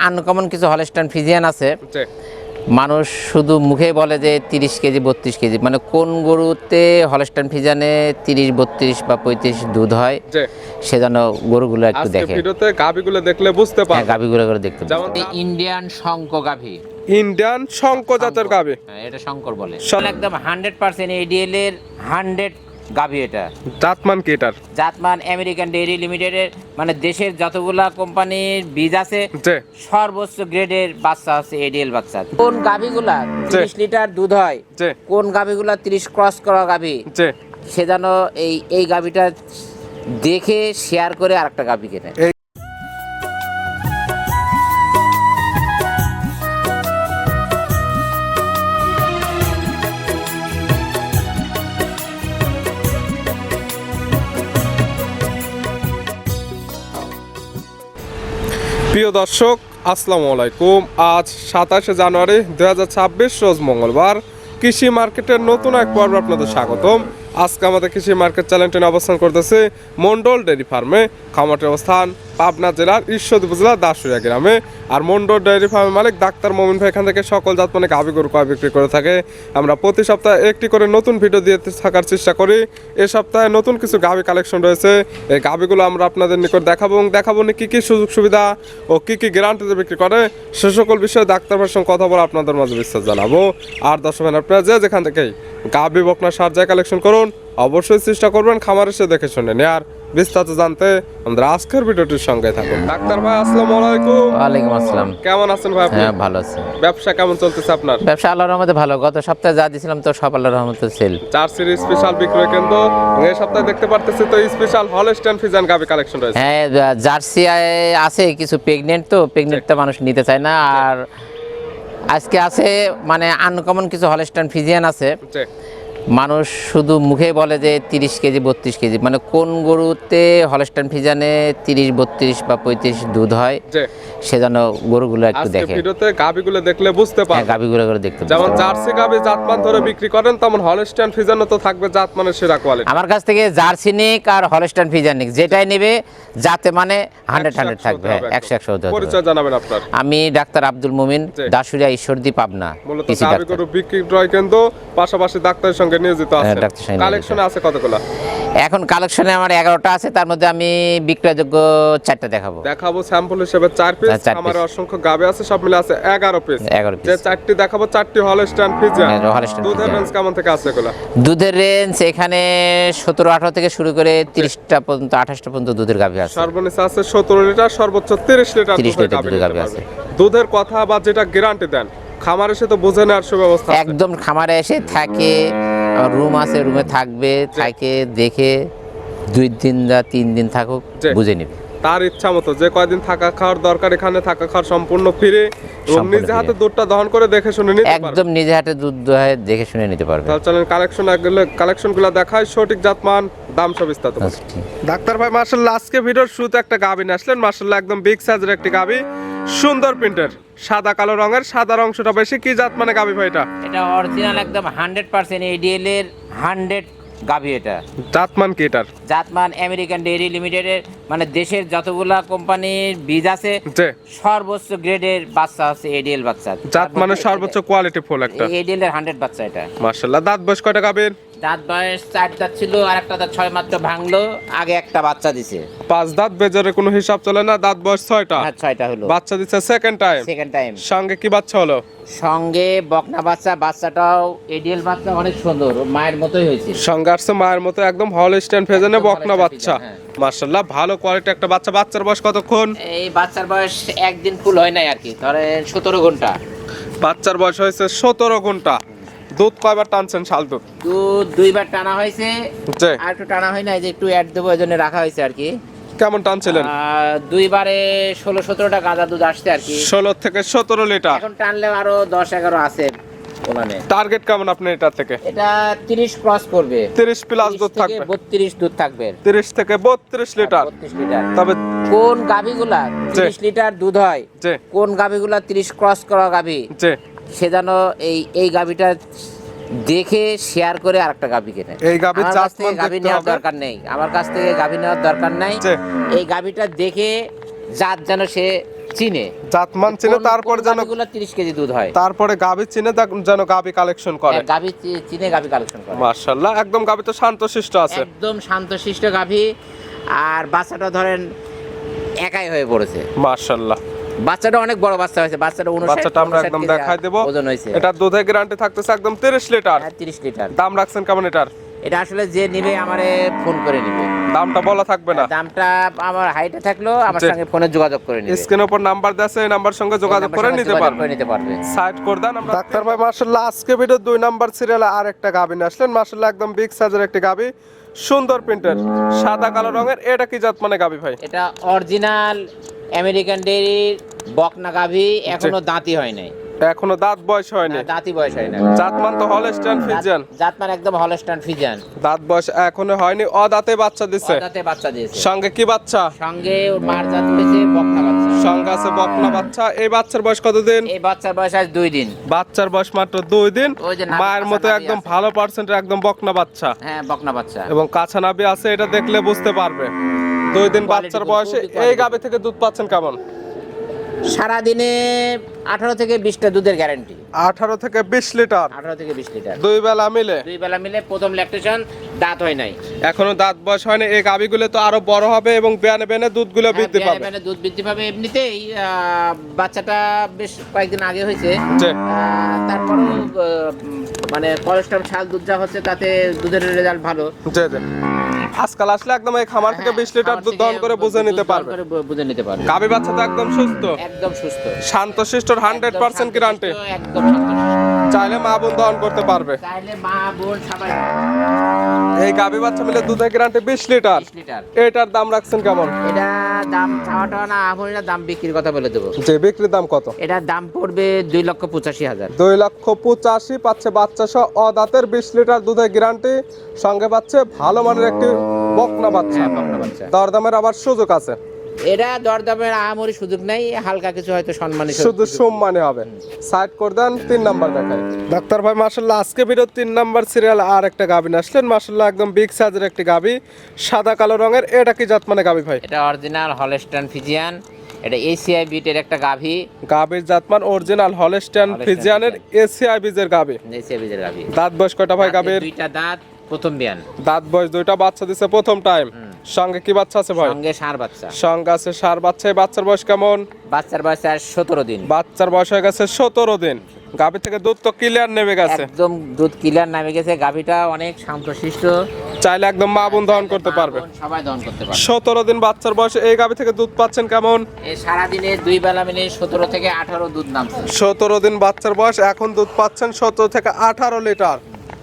Uncommon কিছু Holstein Friesian আছে। জি মানুষ শুধু মুখে বলে যে 30 কেজি 32 কেজি, মানে কোন গরুতে হলস্টাইন ফ্রিজিয়ানে 30 32 বা 35 দুধ হয় জি সেজন্য গরুগুলো একটু আজকে দেখে। ভিডিওতে গাবিগুলো দেখলে বুঝতে হ্যাঁ, পারবেন। গাভীগুলো করে দেখতে যেমন পাবে। ইন্ডিয়ান শঙ্কর গাভী, ইন্ডিয়ান শঙ্কর জাতের গাবি। হ্যাঁ, এটা শঙ্কর বলে। একদম 100% এডিএল এর 100 গাভী। এটা জাতমান কি এটার? জাতমান আমেরিকান ডেইরি লিমিটেডের, মানে দেশের যতগুলা কোম্পানির বীজ আছে জি সর্বোচ্চ গ্রেডের বাচ্চা আছে এডিএল বাচ্চা। কোন গাভীগুলা 30 লিটার দুধ হয়, জি কোন গাভীগুলা 30 ক্রস করা গাভী, জি সে যেন এই গাভীটা দেখে শেয়ার করে আরেকটা গাভী কেনে। প্রিয় দর্শক আসসালামু আলাইকুম। আজ 27শে জানুয়ারি 2026 রোজ মঙ্গলবার। কৃষি মার্কেটের নতুন এক পর্ব আপনাদের স্বাগতম। আজকে আমাদের কৃষি মার্কেট চ্যানেলটি অবস্থান করতেছে মন্ডল ডেয়ারি ফার্মে। খামারটির অবস্থান পাবনা জেলার ঈশ্বরদী উপজেলার দাসুরিয়া গ্রামে। আর মন্ডল ডেয়ারি ফার্মের মালিক ডাক্তার মোমিন ভাই এখান থেকে সকল জাত মানে গাভী গরু কয় বিক্রি করে থাকে। আমরা প্রতি সপ্তাহে একটি করে নতুন ভিডিও দিয়ে থাকার চেষ্টা করি। এ সপ্তাহে নতুন কিছু গাভী কালেকশন রয়েছে। এই গাভীগুলো আমরা আপনাদের নিকট দেখাবো এবং দেখাবো কি কি সুযোগ সুবিধা ও কি কি গ্যারান্টিতে বিক্রি করে সে সকল বিষয়ে ডাক্তার ভাইয়ের সঙ্গে কথা বলে আপনাদের মাঝে বিস্তার জানাবো। আর দর্শক আপনারা যেখান থেকেই গাভী বকনা সার যায় কালেকশন করুন, অবশ্যই চেষ্টা করবেন খামার এসে দেখে শুনে নেয়ার। বিস্তারিত জানতে আমাদের আজকের ভিডিওটির সঙ্গে থাকুন। ডাক্তার ভাই আসসালামু আলাইকুম। ওয়ালাইকুম আসসালাম। কেমন আছেন ভাই আপনি? হ্যাঁ, ভালো আছি। ব্যবসা কেমন চলতেছে আপনার? ব্যবসা আল্লাহর রহমতে ভালো। গত সপ্তাহে যা দিয়েছিলাম তো সব আল্লাহর রহমতে সেল। জার্সির স্পেশাল বিক্রয় কেন্দ্র এই সপ্তাহে দেখতে পারতেছি তো স্পেশাল হলস্টাইন ফ্রিজিয়ান গাভী কালেকশন রয়েছে। হ্যাঁ, জার্সি আছে কিছু, প্রেগনেন্ট তো প্রেগনেন্টটা মানুষ নিতে চায় না। আর আজকে আছে মানে আনকমন কিছু হলস্টাইন ফ্রিজিয়ান আছে। জি মানুষ শুধু মুখে বলে যে 30 কেজি 32 কেজি, মানে কোন গরুতে হলস্টাইন ফ্রিজিয়ানে 30 32 বা 35 দুধ হয় জি সেজন্য গরুগুলো একটু আজকে দেখে। ভিডিওতে গাভীগুলো দেখলে বুঝতে হ্যাঁ, পারবেন। গাভীগুলো করে দেখতে পাবে। যেমন জার্সি গাভী জাতমান ধরে বিক্রি করেন তেমন হলস্টাইন ফ্রিজিয়ানও তো থাকবে জাতমানের সেরা কোয়ালিটি। আমার কাছ থেকে জার্সি নিক আর হলস্টাইন ফ্রিজিয়ান নিক যেটাই নেবে যাতে মানে 100 থাকবে। হ্যাঁ, 100 হতে হবে। পরিচয় জানাবেন আপনার? আমি ডাক্তার আব্দুল মুমিন, জি। দাসুরিয়া ঈশ্বরদী পাবনা। মূলত কৃষি গাভী ডাক্তার। গরু বিক্রয় কেন্দ্র পাশাপাশি ডাক্তারের সঙ্গে নিয়োজিত হ্যাঁ, আছে। ডাক্তারের সঙ্গে কালেকশনে আছে কতগুলা? এখন কালেকশনে আমার 11টা আছে, তার মধ্যে আমি বিক্রয়যোগ্য 4টা দেখাবো। দেখাবো স্যাম্পল হিসেবে 4 পিস। হ্যাঁ, 4 আমার piece। অসংখ্য গাভী আছে, সব মিলে আছে 11 পিস। 11 যে পিস 4টি দেখাবো 4টি হলস্টাইন ফ্রিজিয়ান। হ্যাঁ, হলস্টাইন দুধের ফ্রিজিয়ান। রেঞ্জ কেমন থেকে আছে এগুলা? দুধের রেঞ্জ এখানে 17-18 থেকে শুরু করে 30টা পর্যন্ত 28টা পর্যন্ত দুধের গাভী আছে। সর্বনিম্ন আছে 17 লিটার, সর্বোচ্চ 30 লিটার 30 দুধের লিটার দুধের গাভী নিতে আছে। পারবে। দুধের কথা বা যেটা গ্যারান্টি দেন খামার এসে তো বুঝে নেওয়ার সুব্যবস্থা আছে। একদম খামারে এসে থাকে, রুম আছে, রুমে থাকবে, থাকে দেখে 2 দিন বা 3 দিন থাকুক, জি। বুঝে নিবে। তার ইচ্ছা মতো যে কয়দিন থাকা খাওয়ার দরকার এখানে থাকা খাওয়ার সম্পূর্ণ ফ্রি এবং সম্পূর্ণ নিজে হাতে free। দুধটা দহন করে দেখে শুনে নিতে পারবে। একদম নিজে হাতে দুধ দোহে দেখে শুনে নিতে পারবে। তাহলে চলেন কালেকশনগুলো দেখায়, সঠিক জাতমান দাম সব বিস্তারিত বলি। আচ্ছা, ঠিক। ডাক্তার ভাই মার্শাল্লাহ আজকে ভিডিওর শুরুতে একটা গাভী নিয়ে আসলেন। মার্শাল্লাহ একদম বিগ সাইজের একটি গাভী, সুন্দর প্রিন্টের, সাদা কালো রঙের, সাদার অংশটা বেশি। কি জাত মানে গাভী ভাই এটা? এটা অরিজিনাল একদম 100% এডিএল এর 100 গাভী। এটা জাতমান কি এটার? জাতমান আমেরিকান ডেইরি লিমিটেডের, মানে দেশের যতগুলা কোম্পানির বীজ আছে যে সর্বোচ্চ গ্রেডের বাচ্চা আছে এডিএল বাচ্চা। জাত মানে সর্বোচ্চ কোয়ালিটি ফুল একটা। এডিএল এর 100 বাচ্চা এটা। মার্শাল্লাহ দাঁত বয়স কয়টা গাভীর? দাঁত বয়স 4 দাঁত ছিল, আর একটা দাঁত 6 মাত্র ভাঙলো, আগে একটা বাচ্চা দিছে। 5 দাঁত, বেজারে কোনো হিসাব চলে না। দাঁত বয়স 6টা, হ্যাঁ, 6টা হলো। বাচ্চা দিচ্ছে সেকেন্ড টাইম। Second time. সঙ্গে কি বাচ্চা হলো? সঙ্গে বকনা বাচ্চা, বাচ্চাটাও এডিএল বাচ্চা, অনেক সুন্দর, মায়ের মতোই হয়েছে। সঙ্গে আসছে মায়ের মতো একদম হলস্টাইন ফ্রিজিয়ানে একদম বকনা হলস্টাইন বাচ্চা। ফ্রিজিয়ান, হ্যাঁ। মার্শাল্লাহ ভালো কোয়ালিটি একটা বাচ্চা। বাচ্চার বয়স কতক্ষণ? এই বাচ্চার বয়স একদিন ফুল হয় নাই আর কি, ধরেন 17 ঘন্টা। বাচ্চার বয়স হয়েছে 17 ঘন্টা। দুধ কয়বার টানছেন শাল দুধ? দুধ 2বার টানা হয়েছে, জি আর একটু টানা হয় না, এই যে একটু অ্যাড দেবো এই জন্য রাখা হয়েছে আর কি। কেমন টানছিলেন? 2বারে 16-17টা গাঁদা দুধ আসছে আর কি। 16 থেকে 17 লিটার। এখন টানলে আরো 10-11 আছে ওখানে। টার্গেট কেমন আপনি এটার থেকে? এটা 30 ক্রস করবে। 30 প্লাস 30 দুধ থেকে থাকবে। 32 দুধ থাকবে। 30 থেকে 32 লিটার। 32 লিটার। তবে কোন গাভীগুলা 30 লিটার দুধ হয়, যে কোন গাভীগুলা 30 ক্রস করা গাভী, যে সে যেন এই গাভীটা দেখে শেয়ার করে আরেকটা গাভী কেনে। এই গাভীর আমার কাছ থেকে জাতমান গাভী দেখতে নেওয়ার হবে। দরকার নেই, আমার কাছ থেকে গাভী নেওয়ার দরকার নাই। যে এই গাভীটা দেখে জাত যেন সে চিনে জাতমান চিনে, তারপর যেন 30 কেজি দুধ হয়। তারপরে গাভী চিনে যেন গাভী কালেকশন করে। গাভী চিনে গাভী কালেকশন করে। মাশাআল্লাহ, একদম গাভী তো শান্তশিষ্ট আছে, একদম শান্তশিষ্ট গাভী। আর বাচ্চাটা ধরেন একাই হয়ে পড়েছে। মাশাআল্লাহ, বাচ্চাটা অনেক বড় বাচ্চা হয়েছে। বাচ্চাটা আমরা একদম দেখাই দেব। ওজন হয়েছে। এটা দুধের গ্যারান্টি থাকতেছে একদম 30 লিটার। হ্যাঁ, 30 লিটার। দাম রাখছেন কেমন এটার? এটা আসলে যে নিবে আমারে ফোন করে নিবে, দামটা বলা থাকবে না। দামটা আমার হাইটে থাকলো আমার জি। সঙ্গে ফোনে যোগাযোগ করে নিবে। স্ক্রিনের উপর নাম্বার দেওয়া আছে, এই নাম্বার সঙ্গে যোগাযোগ করে নিতে পারবে। সাইড করে দেন। আমরা ডাক্তার ভাই মাশাআল্লাহ আজকে ভিডিও 2 নাম্বার সিরিয়ালে আর একটা গাভী নিয়ে আসলেন। মাশাআল্লাহ একদম বিগ সাইজের একটি গাভী, সুন্দর প্রিন্টের, সাদা কালো রঙের। এটা কি জাত মানে গাভী ভাই? এটা অরিজিনাল আমেরিকান ডেইরির বকনা গাভী, এখনো দাঁতি হয় নাই। এখনো দাঁত বয়স হয়নি। দাঁতি বয়স হয় না। জাতমান তো হলস্টাইন ফ্রিজিয়ান। জাতমান একদম হলস্টাইন ফ্রিজিয়ান। দাঁত বয়স এখনো হয়নি, অদাঁতে বাচ্চা দিছে। দাঁতে বাচ্চা দিয়েছে। সঙ্গে কি বাচ্চা? সঙ্গে মার জাত হয়েছে বকনা বাচ্চা। সঙ্গে আছে বকনা বাচ্চা। এই বাচ্চার বয়স কতদিন? এই বাচ্চার বয়স আজ 2 দিন। বাচ্চার বয়স মাত্র 2 দিন। ওই যে নাভি মায়ের মতো কাঁচা নাভি একদম আছে। ভালো পার্সেন্টের একদম বকনা বাচ্চা, হ্যাঁ, বকনা বাচ্চা। এবং কাঁচা নাভি আছে, এটা দেখলে বুঝতে পারবে। 2 দিন বাচ্চার বয়সে এই গাভী থেকে দুধ পাচ্ছেন কেমন? সারা দিনে 18 থেকে 20টা দুধের গ্যারান্টি। 18 থেকে 20 লিটার। 18 থেকে 20 লিটার। 2 বেলা মিলে। 2 বেলা মিলে। প্রথম ল্যাকটেশন, দাঁত হয় নাই। এখনো দাঁত বয়স হয়নি। এই গাভীগুলো তো আরো বড় হবে এবং বেনে বেনে দুধগুলো বৃদ্ধি পাবে। মানে দুধ বৃদ্ধি পাবে। এমনিতেই বাচ্চাটা বেশ কয়েকদিন আগে হয়েছে। জি। তারপরেও মানে কোলেস্ট্রল ছাল দুধ যা হচ্ছে তাতে দুধের রেজাল্ট ভালো। জি জি। আজকাল আসলে একদম এই খামার থেকে 20 লিটার দুধ দহন করে বুঝে নিতে পারবে। বুঝে নিতে পারবে। গাভী বাচ্চা তো একদম সুস্থ, একদম সুস্থ, শান্তশিষ্ট, 100% গ্যারান্টি। একদম শান্তশিষ্ট। চাইলে মা বোন দহন করতে পারবে। চাইলে মা বোন সবাই। এই গাভী বাচ্চা মিলে দুধের গ্যারান্টি 20 লিটার। 20 লিটার। এটার দাম রাখছেন কেমন? এটা দাম চাওয়াটা না, আমি না দাম বিক্রির কথা বলে দেবো। যে বিক্রির দাম কত? এটার দাম পড়বে 2,85,000। 2,85,000 পাচ্ছে বাচ্চা সহ অদাঁতের 20 লিটার দুধের গ্যারান্টি। সঙ্গে পাচ্ছে ভালো মানের একটি বকনা বাচ্চা। হ্যাঁ, বকনা বাচ্চা। দরদামের আবার সুযোগ আছে। এটা দরদামের আহামরি সুযোগ নাই, হালকা কিছু হয়তো সম্মানী শুধু সম্মানে হবে। সাইড করে দেন। 3 নাম্বার দেখাই। ডাক্তার ভাই মাশাআল্লাহ আজকে ভিডিও 3 নাম্বার সিরিয়াল আর একটা গাভী নিয়ে আসলেন। মাশাআল্লাহ একদম বিগ সাইজের একটি গাভী, সাদা কালো রঙের। এটা কি জাত মানে গাভী ভাই? এটা অরিজিনাল হলস্টাইন ফ্রিজিয়ান। এটা এসিআই বিটের একটা গাভী। গাভীর জাতমান অরিজিনাল হলস্টাইন ফ্রিজিয়ানের এসিআই বীজের গাভী। এসিআই বিটের গাভী। দাঁত বয়স কয়টা ভাই গাভীর? 2টা দাঁত, প্রথম বিয়ান। দাঁত বয়স 2টা, বাচ্চা দিছে প্রথম টাইম। সঙ্গে কি বাচ্চা আছে ভাই? সঙ্গে ষাঁড় বাচ্চা। সঙ্গে আছে ষাঁড় বাচ্চা। এই বাচ্চার বয়স কেমন? বাচ্চার বয়স আজ 17 দিন। বাচ্চার বয়স হয়ে গেছে 17 দিন। গাভী থেকে দুধ তো ক্লিয়ার নেমে গেছে, একদম দুধ ক্লিয়ার নামে গেছে। গাভীটা অনেক শান্তশিষ্ট, চাইলে একদম মা বোন দহন করতে পারবে। মা বোন সবাই দহন করতে পারবে। 17 দিন বাচ্চার বয়সে এই গাভী থেকে দুধ পাচ্ছেন কেমন? এই সারা দিনে 2 বেলা মিলে 17 থেকে 18 দুধ নামছে। 17 দিন বাচ্চার বয়স, এখন দুধ পাচ্ছেন 17 থেকে 18 লিটার।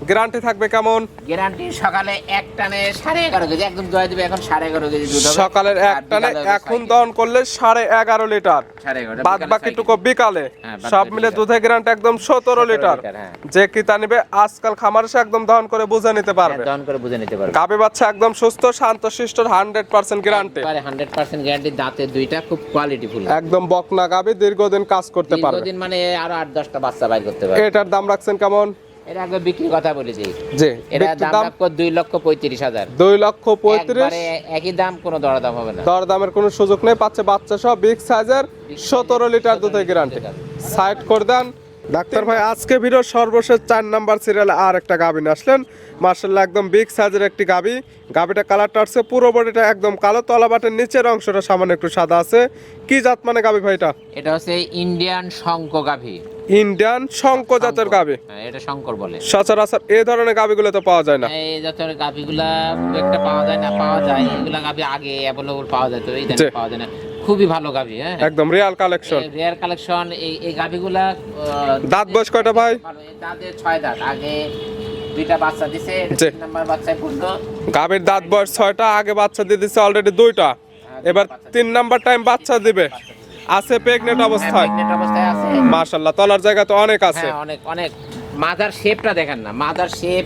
গ্যারান্টি থাকবে কেমন? গ্যারান্টি সকালে এক টানে 11.5 কেজি, একদম দোয়া দিবে। এখন 11.5 কেজি দুধ হবে। সকালের এক টানে এখন দহন করলে 11.5 লিটার। 11.5 বাদ বাকিটুকু বিকালে। হ্যাঁ, বাদ সব বাকি মিলে বিকালে। দুধের গ্যারান্টি একদম 17 লিটার। হ্যাঁ। যে কিতা নিবে আজকাল খামারে সে একদম দহন করে বুঝে নিতে পারবে। দহন করে বুঝে নিতে পারবে। গাভী বাচ্চা একদম সুস্থ, শান্তশিষ্ট, 100% গ্যারান্টি। 100% গ্যারান্টি। দাঁতে 2টা, খুব কোয়ালিটি ফুল। একদম বকনা গাভী, দীর্ঘদিন কাজ করতে পারবে। দীর্ঘদিন মানে আরো 8-10টা বাচ্চা বাইর করতে পারবে। এটার দাম রাখছেন কেমন? এটা আগে বিক্রির কথা বলে দিই। জি, এটা দাম রাখবো 2,35,000। 2,35,000। একবারে একই দাম, কোনো দরদাম হবে না। দরদামের কোনো সুযোগ নেই। পাচ্ছে বাচ্চা সহ বিগ সাইজের 17 লিটার দুধের গ্যারান্টি। সাইড করে দেন। ডাক্তার ভাই আজকে ভিডিও সর্বশেষ 4 নাম্বার সিরিয়ালে আর একটা গাভী নিয়ে আসলেন। মার্শাল্লাহ একদম বিগ সাইজের একটি গাভী। গাভীটা কালারটা আছে, পুরো বডিটা একদম কালো, তলাবাটের নিচের অংশটা সামান্য একটু সাদা আছে। কি জাত মানে গাভী ভাই এটা? এটা হচ্ছে ইন্ডিয়ান শঙ্কর গাভী। ইন্ডিয়ান শঙ্কর জাতের গাভী। হ্যাঁ, এটা শঙ্কর বলে। সচরাচর এই ধরনের গাভীগুলো তো পাওয়া যায় না। এই জাতের গাভীগুলা খুব একটা পাওয়া যায় না। পাওয়া যায় এগুলা গাভী আগে অ্যাভেলেবল পাওয়া যেত, এই দামে পাওয়া যায় না। খুবই ভালো গাভী। হ্যাঁ, একদম রিয়াল কালেকশন, রেয়ার কালেকশন। এই গাভীগুলা দাঁত বয়স কয়টা ভাই? দাঁতের 6 দাঁত। আগে 2টা বাচ্চা দিছে, 3 নাম্বার বাচ্চায় পড়লো। গাভীর দাঁত বয়স 6টা, আগে বাচ্চা দিয়ে দিছে অলরেডি 2টা, এবার 3 নাম্বার টাইম বাচ্চা দিবে। আছে প্রেগনেন্ট অবস্থায়। প্রেগনেন্ট অবস্থায় আছে। মাশাআল্লাহ, তলার জায়গা তো অনেক আছে। হ্যাঁ, অনেক অনেক। মাদার শেপটা দেখেন না, মাদার শেপ,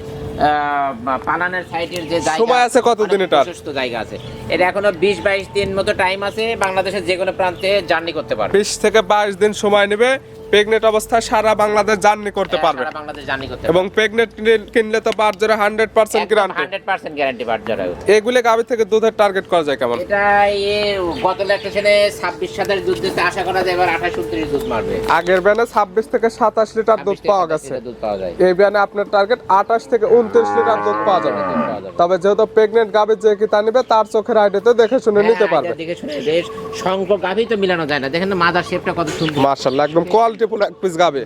পালানের সাইডের যে জায়গা। সময় আছে কতদিন এটার? সুস্থ জায়গা আছে। এটা এখনো 20-22 দিন মতো টাইম আছে। বাংলাদেশের যে কোনো প্রান্তে জার্নি করতে পারবে। 20 থেকে 22 দিন সময় নেবে। প্রেগনেন্ট অবস্থায় সারা বাংলাদেশ জার্নি করতে পারবে সারা বাংলাদেশ জানি করতে এবং প্রেগনেন্ট কিনলে তো বারজোরে 100% গ্যারান্টি 100% গ্যারান্টি বাজারে। এগুলো গাভী থেকে দুধের টার্গেট করা যায় কেমন? এটা গত ল্যাকটেশনে 26 দুধ দিতে আশা করা যায়, এবার 28-29 দুধ মারবে। আগের ব্যানে 26 থেকে 27 লিটার দুধ পাওয়া গেছে, দুধ পাওয়া যায়। এই ব্যানে আপনার টার্গেট 28 থেকে 29 লিটার দুধ পাওয়া যাবে। তবে যেহেতু প্রেগনেন্ট গাভী যে কি তা নিবে তার চোখের আইডিতে দেখে শুনে নিতে পারবে। দেখে শুনে বেশ সংখ্যক গাভী তো মিলানো যায় না, দেখেন না মাদার শেপটা কত সুন্দর। মাশাআল্লাহ, একদম কোয়ালিটিফুল এক পিস গাভী।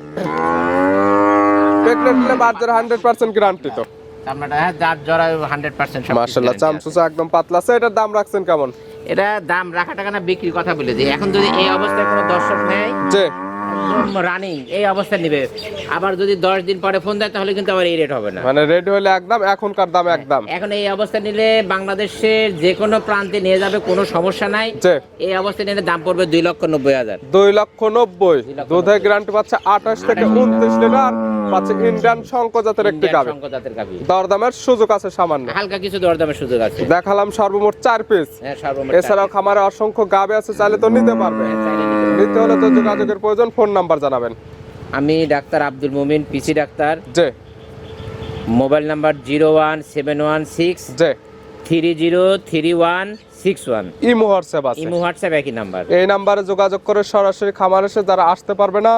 প্রেগনেন্ট নিলে বাজারে 100% গ্যারান্টি তো। আপনারা যার জরা 100% সব। মাশাআল্লাহ, চামচুচা একদম পাতলা আছে। এটার দাম রাখছেন কেমন? এটা দাম রাখা টাকা না বিক্রির কথা বলে দিই। এখন যদি এই অবস্থায় কোনো দর্শক নেয় যে রানিং এই অবস্থা নিবে, আবার যদি 10 দিন পরে ফোন দেয় তাহলে কিন্তু আবার এই রেট হবে না। মানে রেডি হলে একদম, এখনকার দাম একদম। এখন এই অবস্থা নিলে বাংলাদেশের যে কোনো প্রান্তে নিয়ে যাবে, কোনো সমস্যা নাই। যে এই অবস্থা নিলে দাম পড়বে 2,90,000। 2,90,000 দুধের গ্যারান্টি পাচ্ছে 28 থেকে 29 লিটার, পাচ্ছে ইন্ডিয়ান শঙ্কর জাতের একটি গাভী। শঙ্কর জাতের গাভী, দরদামের সুযোগ আছে সামান্য, হালকা কিছু দরদামের সুযোগ আছে। দেখালাম সর্বমোট 4 পিস। হ্যাঁ, সর্বমোট এছাড়াও খামারে অসংখ্য গাভী আছে, চাইলে তো নিতে পারবে। নিতে হলে তো যোগাযোগের প্রয়োজন, ফোন নাম্বার জানাবেন। আমি ডাক্তার আব্দুল মুমিন, পিসি ডাক্তার। যে মোবাইল নাম্বার 01716 যে 303161। ইমো হোয়াটসঅ্যাপ আছে, ইমো হোয়াটসঅ্যাপ একই নাম্বার। এই নাম্বারে যোগাযোগ করে সরাসরি খামার এসে যারা আসতে পারবে না,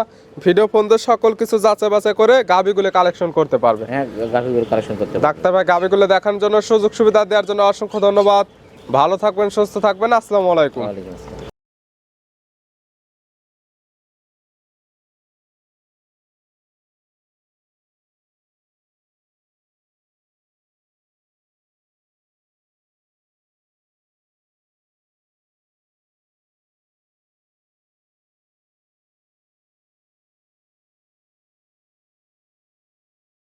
ভিডিও ফোন দিয়ে সকল কিছু যাচাই বাছাই করে গাভীগুলো কালেকশন করতে পারবে। হ্যাঁ, গাভীগুলো কালেকশন করতে পারবে। ডাক্তার ভাই গাভীগুলো দেখার জন্য, সুযোগ সুবিধা দেওয়ার জন্য অসংখ্য ধন্যবাদ। ভালো থাকবেন, সুস্থ থাকবেন। আসসালামু আলাইকুম। ওয়ালাইকুম আসসালাম।